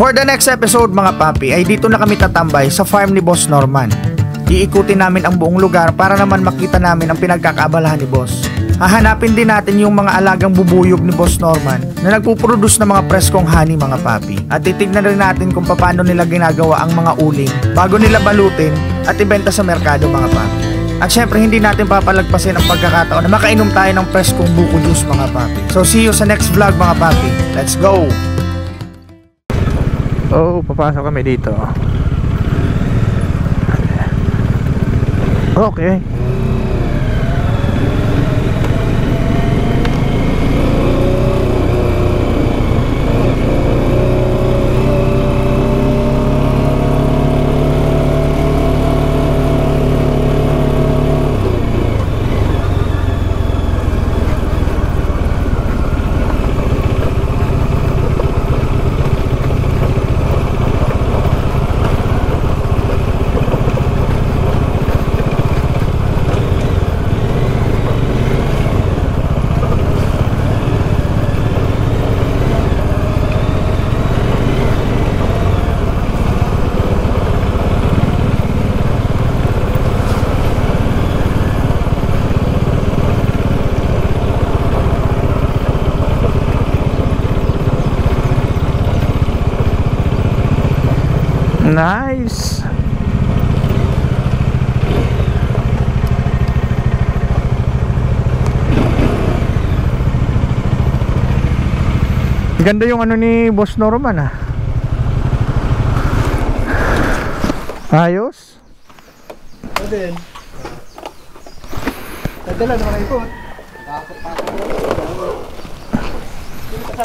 For the next episode mga papi ay dito na kami tatambay sa farm ni Boss Norman. Iikutin namin ang buong lugar para naman makita namin ang pinagkakaabalahan ni Boss. Hahanapin din natin yung mga alagang bubuyog ni Boss Norman na nagpuproduce ng mga preskong honey mga papi. At titignan rin natin kung paano nila ginagawa ang mga uling bago nila balutin at ibenta sa merkado mga papi. At syempre hindi natin papalagpasin ang pagkakataon na makainom tayo ng preskong buko juice mga papi. So see you sa next vlog mga papi. Let's go! Oh, papasok kami dito. Okay. Nice. Ganda yung ano ni Boss Norman ah. Ayos. O din. Tadala naman ang ikot.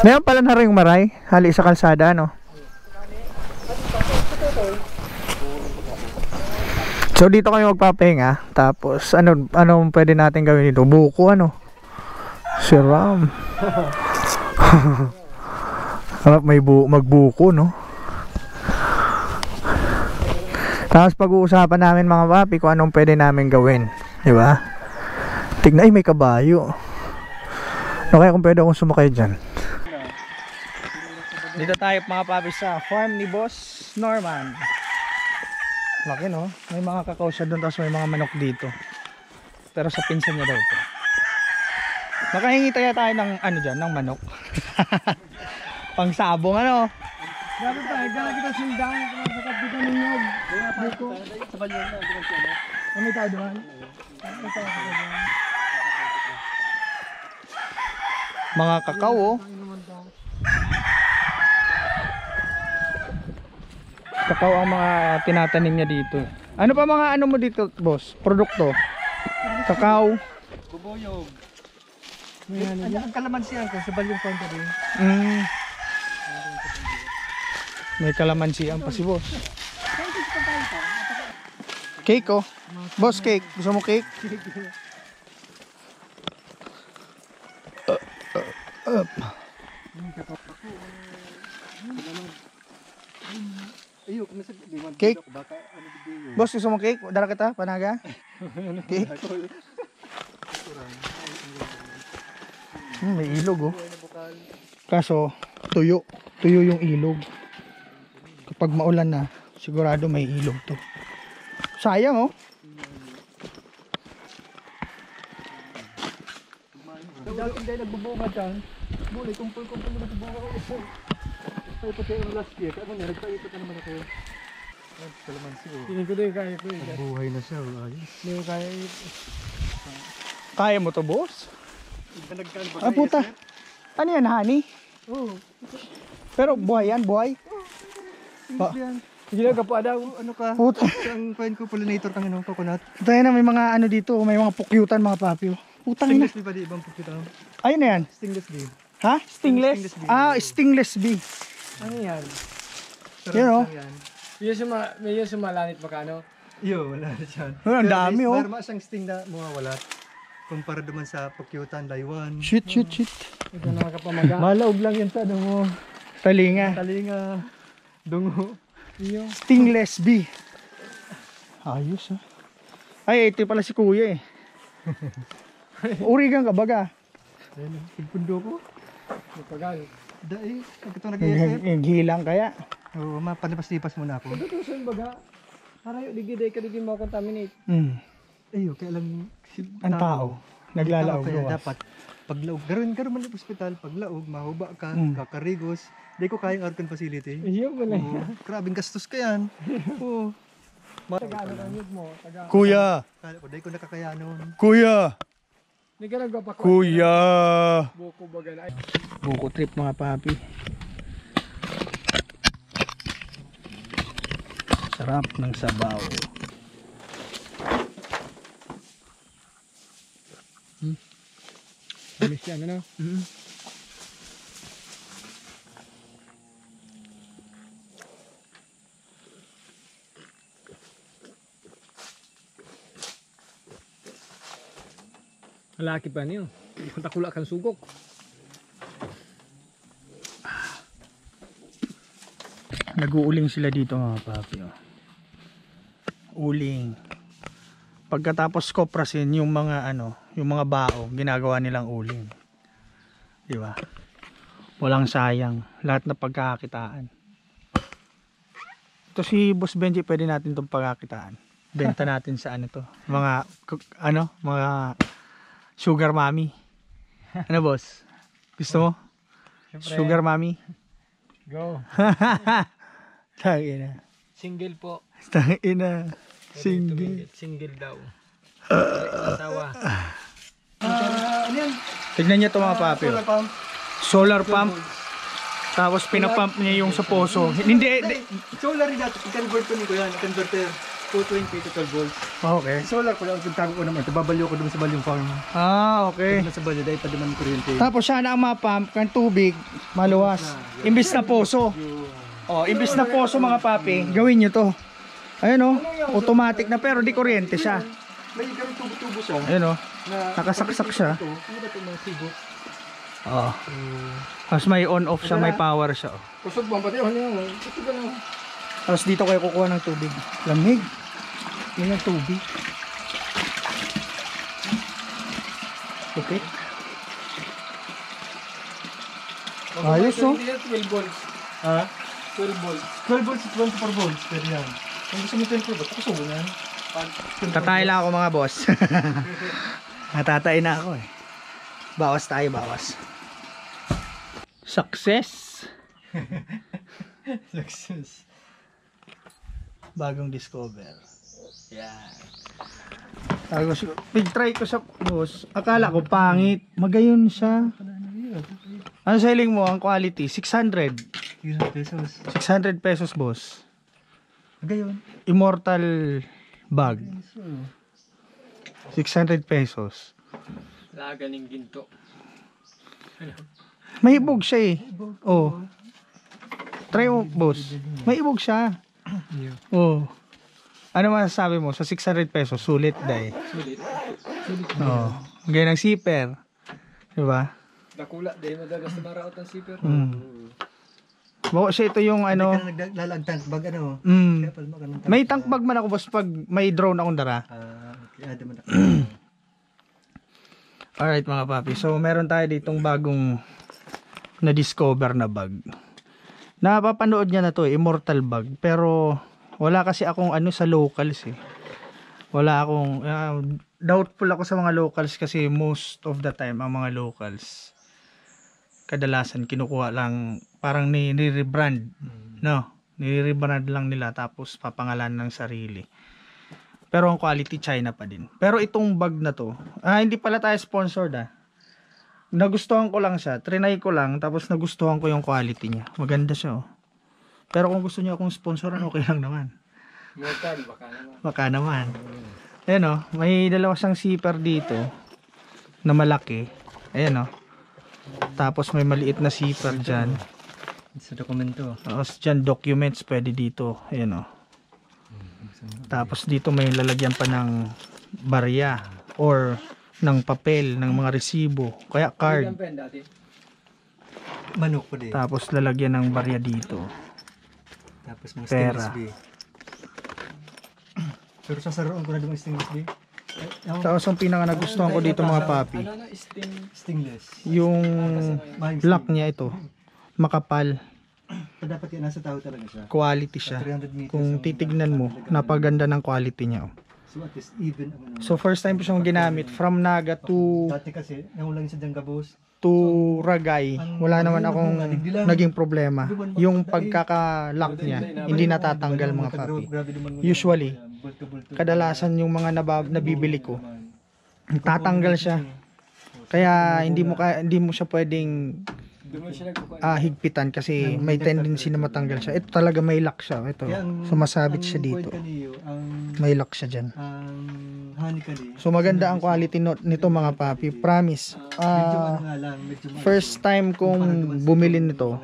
Ngayon pala na rin yung maray. Hali sa kalsada no. So dito kami magpapahinga. Tapos anong pwede natin gawin dito? Buko ano? Siram. Harap may magbuko no. Tapos pag-uusapan namin mga papi kung anong pwede namin gawin, di ba? Tignan, ay may kabayo. Okay, kung pwede akong sumakay dyan. Dito tayo mga papi sa farm ni Boss Norman. Laki no? May mga kakao siya doon, tapos may mga manok dito. Pero sa pinsan niya daw ito. Makahingi tayo ng ano dyan, ng manok. Pang sabong ano. Grabe tayo, gano'n kita sildang sa kapitan ninyo. Buko. Sa balyon na, di ba siya na? May tao doon? May tao sa balyon. Mga kakao oh. Kakao ang mga tinatanim niya dito. Ano pa mga ano mo dito, boss? Produkto? Kakao. Bubuyog. Ang kalamansiyan ko sa balyong country. May kalamansian pa si boss. Cake oh. Boss, cake. Gusto mo cake? Cake. Boss, gusto mo cake? Dala kita, panaga? Cake. May ilog oh. Kaso tuyo. Tuyo yung ilog. Kapag maulan na, sigurado may ilog to. Sayang oh. Dati hindi nagbubunga dyan. Muli, kumpul-kumpul naman sa bunga ko. Tayo pa kayo last year. Kaya mo nagpaikot na naman ako. Kalamansi oh. Hindi ko din kaya ko eh. Buhay na siya. Hindi ko kaya eh. Kaya mo to boss? Ah puta. Ano yan, honey? Oo. Pero buhay yan, buhay? Hindi na kapo daw. Ano ka? Puta. Ang coin ko pollinator kang ano, coconut. Tayo na may mga ano dito, may mga pukyutan mga papi. Putang ina. Stingless bee pa di ibang pagkita. Ayun na yan. Stingless bee. Ha? Stingless? Stingless bee. Ah, stingless bee. Ano yan? Yan oh. Medyo sumalanit pa ka ano? Yo, wala na dyan. Ang dami oh. Meron siyang sting na mawawalat. Kumpara naman sa pukyutan, laywan. Shit. Ito na kapamaga. Malaog lang yan sa ano mo. Talinga. Talinga. Dungo. Stingless bee. Ayos ah. Ay, ito pala si kuya eh. Urigan ka baga. Pagpundo ko. Pagal. Dahil, pag ito nag-iisip. Gilang kaya. Oo, mapanipas-lipas muna ako. Ito sa baga. Harayo, digid ka digid mo contaminate. Ayo, kaya lang Ang tao. Naglalaog kaya gawas. dapat paglaog. Garon man sa ospital, paglaog, mahuba ka, kakarigos. Di ko kayang aircon facility. Iyo mo na. Oo, grabing gastos ka yan. Oo. Taga ano ang mo? Taga. Kuya! Kala ko, di ko nakakayanon. Kuya! Di ka nagpapakwa. Kuya! Buko baga na. Buko trip mga papi. Sarap ng sabaw. Alis yan, ano? Laki pa niyo. Takula kan sugok. Nag-uuling sila dito mga papi. Oh. Uling. Pagkatapos koprasin yung mga yung mga bao, ginagawa nilang uling. Di ba? Walang sayang. Lahat na pagkakakitaan. Ito si Boss Benji, pwede natin itong pagkakitaan. Benta natin sa to. Mga mga sugar mommy. Ano boss? Gusto mo? Siyempre. Sugar mommy? Go. Tangina. Single po. Tangina. Single. Single daw. Asawa. Ano yan? Tignan niyo ito mga papi. Solar pump. Solar pump. Tapos pinapump niya yung sa poso. Hindi. Solar rin natin. I-convert ko nito yan. Converter. 220 to 12 volts. Okay. Solar ko lang. Pagtago ko naman. Ito, babaliw ko dun sa balyong farm. Okay. Sa balyo, dahil pa naman kuryente. Tapos siya na ang mapump kang tubig, maluwas. Imbis na poso. Imbis na poso mga papi, gawin niyo to. Ayun automatic na pero di kuryente siya. May ganun tubo-tubo siya. Ayun Na nakasaksak siya. Ito, ano ba ito mga sigo? Tapos may on-off siya, may power siya. Kusog bang pati? Ano yan? Ito ba lang? Tapos dito kayo kukuha ng tubig. Lamig. Yan ang tubig. Okay. Ayos 12 volts. Ha? 12 volts. 12 volts, 24 volts. Pero yan. Kung gusto mo 24 volts, kusubo na yan. Tatay lang ako mga boss. Natatay na ako eh. Bawas tayo, bawas. Success. Success. Bagong discover. Yan. Tapos, try ko sa boss. Akala ko pangit. Magayon siya. Ano selling mo ang quality? 600. 600 pesos. 600 pesos boss. Gayon. Immortal bag. 600 pesos. Laga ng ginto. May ibog siya eh. Oh. Try mo boss. May ibog siya. Oh. Ano masasabi mo sa 600 pesos? Sulit dahil. Sulit. Oh. Ganyan ang zipper. Diba? Dakula. Dahil madagas na maraot ang zipper. Bawa siya ito yung Ano? Naglalagtang bag ano. Kaya palma ka ng tank. May tank bag man ako boss pag may drone akong dara. Okay. Di man Alright mga papi. So meron tayo ditong bagong na-discover na bag. Napapanood niya na to Immortal bag. Pero wala kasi akong sa locals eh. Wala akong doubtful ako sa mga locals kasi most of the time ang mga locals kadalasan kinukuha lang parang ni-rebrand. No? Ni-rebrand lang nila tapos papangalan ng sarili. Pero ang quality China pa din. Pero itong bag na to, hindi pala tayo sponsored Nagustuhan ko lang siya, trinay ko lang tapos nagustuhan ko yung quality niya. Maganda siya Pero kung gusto niyo akong sponsoran, okay lang naman. Mortal, baka naman. Baka naman. Ayan may dalawa siyang zipper dito na malaki. Ayan Tapos may maliit na zipper dyan. sa dokumento. Tapos dyan documents pwede dito. Ayan Tapos dito may lalagyan pa ng barya or ng papel ng mga resibo. Kaya card. Ilang pen dati? Manok po din. Tapos lalagyan ng barya dito. Tapos mga Pera. stainless steel. Pero sasaroon ko na yung stainless steel. Tapos ang pinaka nagustuhan ko dito mga papi, Ano Stainless. yung Mahing lock niya ito. Makapal. dapat yan, nasa tao talaga siya. Quality siya. 300 meters Kung ang titignan mo, talaga. napaganda ng quality niya. Oh. So at least even ang ano. So first time ko siyang ginamit from Naga Dati kasi, nangulang sa Dangabos. to Ragay. Wala naman akong naging problema. Yung pagkaka-lock niya, hindi natatanggal mga papi. Usually, kadalasan yung mga nabibili ko, tatanggal siya. Kaya hindi mo siya pwedeng higpitan kasi may tendency na matanggal siya. Ito talaga may lock siya. Ito, sumasabit siya dito. May lock siya dyan. So maganda ang quality nito mga papi. Promise. First time kong bumili nito,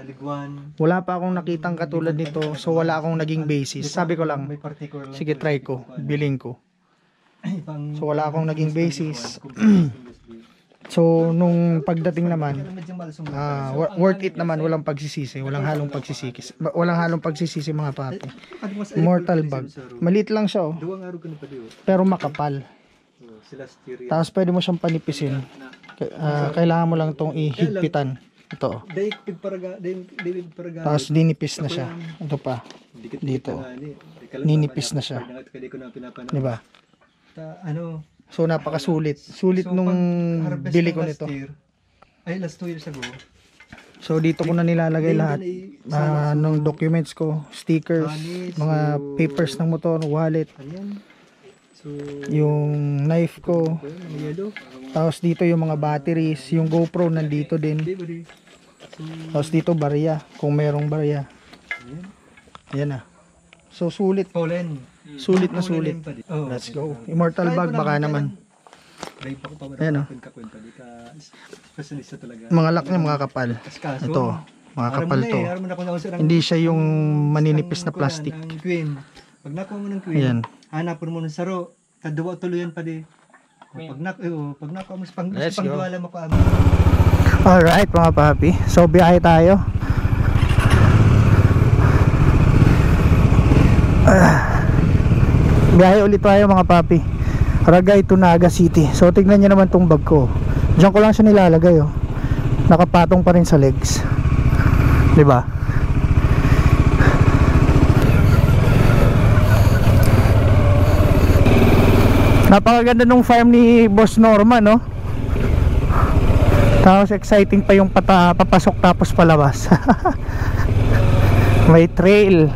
wala pa akong nakitang katulad nito. So wala akong naging basis. Sabi ko lang, sige try ko, bilhin ko. So wala akong naging basis. So nung pagdating naman, worth it naman, walang pagsisisi, walang halong pagsisisi mga papi. Immortal bag. Maliit lang siya oh. Pero makapal. Tapos pwede mo siyang panipisin. Kailangan mo lang tong ihigpitan. Ito. Tapos dinipis na siya. Ito pa. Dito. Ninipis na siya. Diba? So napakasulit. Sulit nung bili ko nito. Last 2 years ago. So dito ko na nilalagay lahat ng documents ko, stickers, mga papers ng motor, wallet, yung knife ko. Tapos dito yung mga batteries, yung GoPro nandito din. Tapos dito barya, kung merong barya. Ayan na. So sulit. Sulit na sulit. Let's go. Immortal bag baka naman. Ayan o. Mga lock niya mga kapal. Ito, mga kapal to. Hindi siya yung maninipis na plastic. Pag nakuha mo ng queen, Ayan. hanapon mo ng saro. Kadwa tuluyan pa di. Pag nakuha mo sa pangduwala mo pa. Alright mga papi. So biyahe tayo. Biyahe ulit tayo mga papi. Ragay to Naga City. So tignan niyo naman tong bag ko. Diyan ko lang siya nilalagay oh. Nakapatong pa rin sa legs. 'Di ba? Napakaganda nung farm ni Boss Norman no. Tapos exciting pa yung papasok tapos palabas. May trail.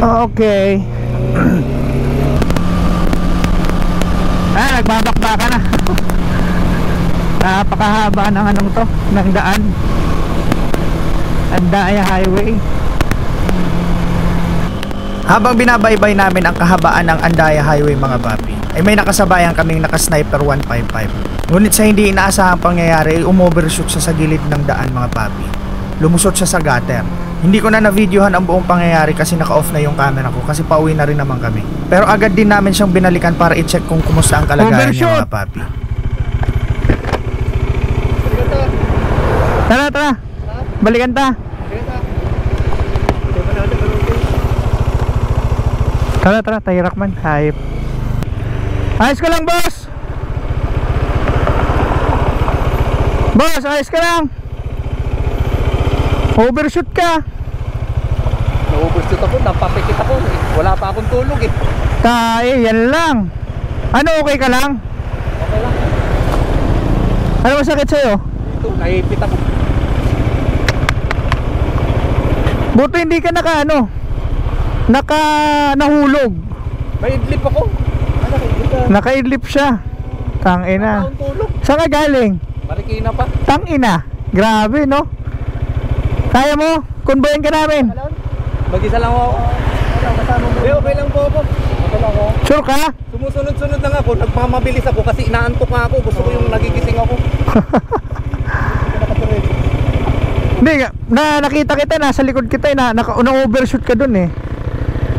Okay. Nagbabakbaka na. Napakahaba ng anong to, ng daan. Andaya Highway. Habang binabaybay namin ang kahabaan ng Andaya Highway mga papi, ay may nakasabayan kaming naka-sniper 155. Ngunit sa hindi inaasahang pangyayari ay umovershoot siya sa gilid ng daan mga papi. Lumusot siya sa gutter. Hindi ko na na-videohan ang buong pangyayari kasi naka-off na yung camera ko kasi pauwi na rin naman kami. Pero agad din namin siyang binalikan para i-check kung kumusta ang kalagayan niya mga papi. Tara. Balikan ta. Tara, tayo Rockman. Hype. Ayos ka lang, boss. Boss, ayos ka lang. Overshoot ka. Na-overshoot ako, napapikit ako. Wala pa akong tulog eh. Yan lang. Ano, okay ka lang? Okay lang. Ano masakit sa'yo? Dito, naipit ako. Buto hindi ka nahulog. May idlip ako. Naka-idlip siya. Tangina. Wala akong tulog. Saan ka galing? Marikina pa. Tangina. Grabe no. Kaya mo? Convoyin ka namin. Mag-isa lang ako. Okay lang po ako. Okay lang ako. Sure ka? Sumusunod-sunod lang ako. Nagmamabilis ako kasi inaantok nga ako. Gusto ko yung nagigising ako. Hindi, nakita kita, nasa likod kita, na-overshoot ka dun eh.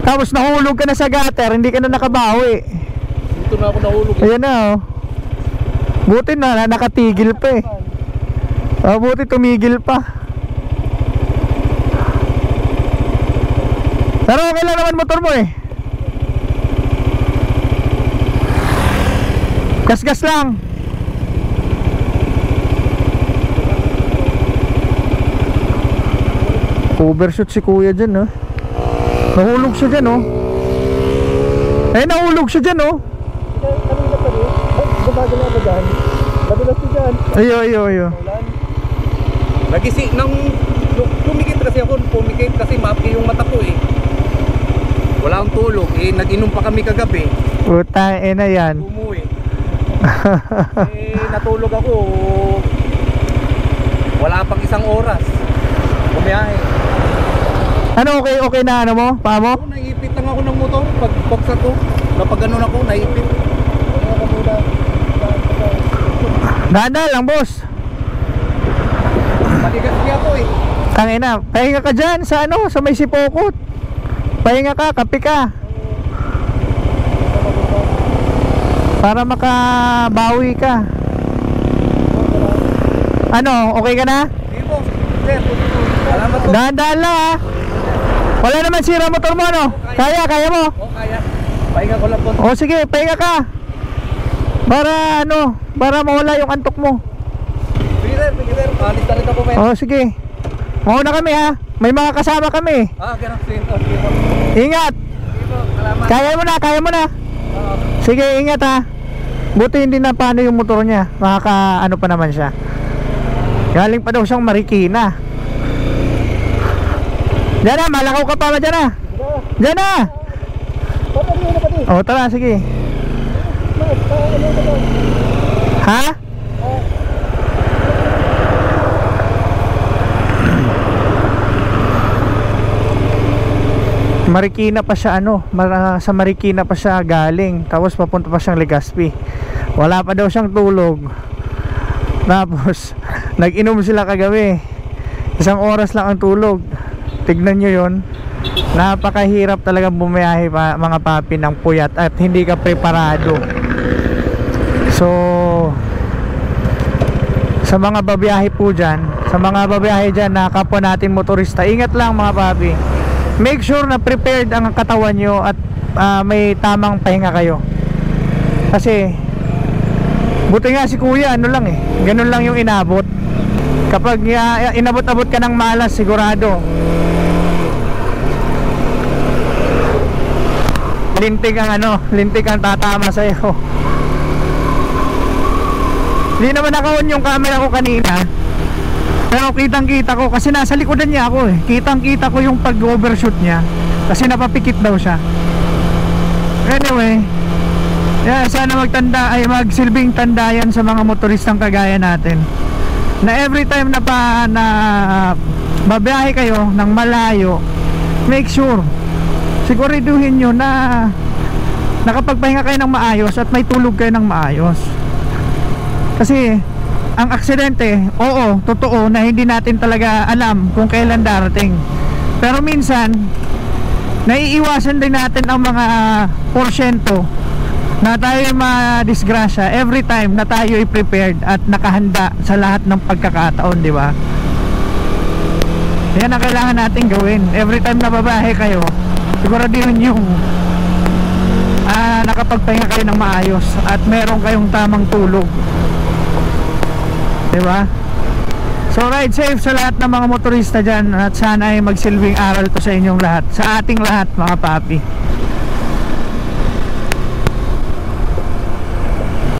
Tapos nahulog ka na sa gutter, hindi ka na nakabawi. Dito na ako nahulog. Ayan na oh. Buti na nakatigil pa eh. Oh, buti tumigil pa. Pero okay lang naman motor mo eh. Gas-gas lang. Overshoot si kuya dyan oh. Nahulog siya dyan oh. Eh nahulog siya dyan oh. Kanina pa rin. Bumagal ako dyan. Nadulas ko dyan. Ayo. Nagisi nang pumikit kasi ako, kasi mapi yung mata ko eh. Wala akong tulog eh, nag-inom pa kami kagabi. Puta na yan. Umuwi. Natulog ako. Wala pang isang oras. Bumiyahe. Ano okay na ano mo? Pa mo? Naipit lang ako ng motor pag bagsak ko. Kapag ganun ako, naipit. Dada lang boss. Matigas niya ako eh. Tangina, pahinga ka dyan sa ano, sa may sipokot. Pahinga ka, kape ka. Para makabawi ka. Ano, okay ka na? Hindi po, sir. Salamat po. Dahan-dahan lang ha. Wala naman sira motor mo no? Kaya mo? Oo, kaya. Pahinga ko lang po. O sige, pahinga ka. Para ano, para mawala yung antok mo. Sige sir. Alis na rin ako may. O sige. Mauna kami ha. May mga kasama kami. Ganun. Sige po. Ingat. Sige po, salamat. Kaya mo na. Sige, ingat ha. Buti hindi na paano yung motor niya. Makaka ano pa naman siya. Galing pa daw siyang Marikina. Diyan na, malakaw ka pa ba dyan na? Diyan na. O tara, sige. Ha? Marikina pa siya ano, sa Marikina pa siya galing. Tapos papunta pa siyang Legazpi. Wala pa daw siyang tulog. Tapos nag-inom sila kagabi. 1 oras lang ang tulog. Tignan nyo yon. Napakahirap talaga bumiyahe pa, mga papi, ng puyat at hindi ka preparado. So sa mga babiyahe po dyan, sa mga babiyahe dyan na kapwa natin motorista, ingat lang mga papi. Make sure na prepared ang katawan nyo at may tamang pahinga kayo. Kasi buti nga si kuya ano lang eh, ganun lang yung inabot. Kapag inabot-abot ka ng malas, sigurado lintik ang tatama sa'yo. Hindi naman naka-on yung camera ko kanina, pero kitang kita ko kasi nasa likodan niya ako eh. Kitang kita ko yung pag-overshoot niya kasi napapikit daw siya. Anyway, sana magsilbing tanda yan sa mga motoristang kagaya natin, na every time na babiyahe kayo ng malayo, make sure siguraduhin nyo na nakapagpahinga kayo ng maayos at may tulog kayo ng maayos. Kasi ang aksidente, oo, totoo na hindi natin talaga alam kung kailan darating. Pero minsan naiiwasan din natin ang mga porsyento na tayo ma-disgrasya every time na tayo i-prepared at nakahanda sa lahat ng pagkakataon, di ba? Yan ang kailangan natin gawin. Every time na babahe kayo, siguraduhin yung nakapagpahinga kayo ng maayos at meron kayong tamang tulog, diba? So ride safe sa lahat ng mga motorista dyan at sana ay magsilbing aral to sa inyong lahat, sa ating lahat mga papi.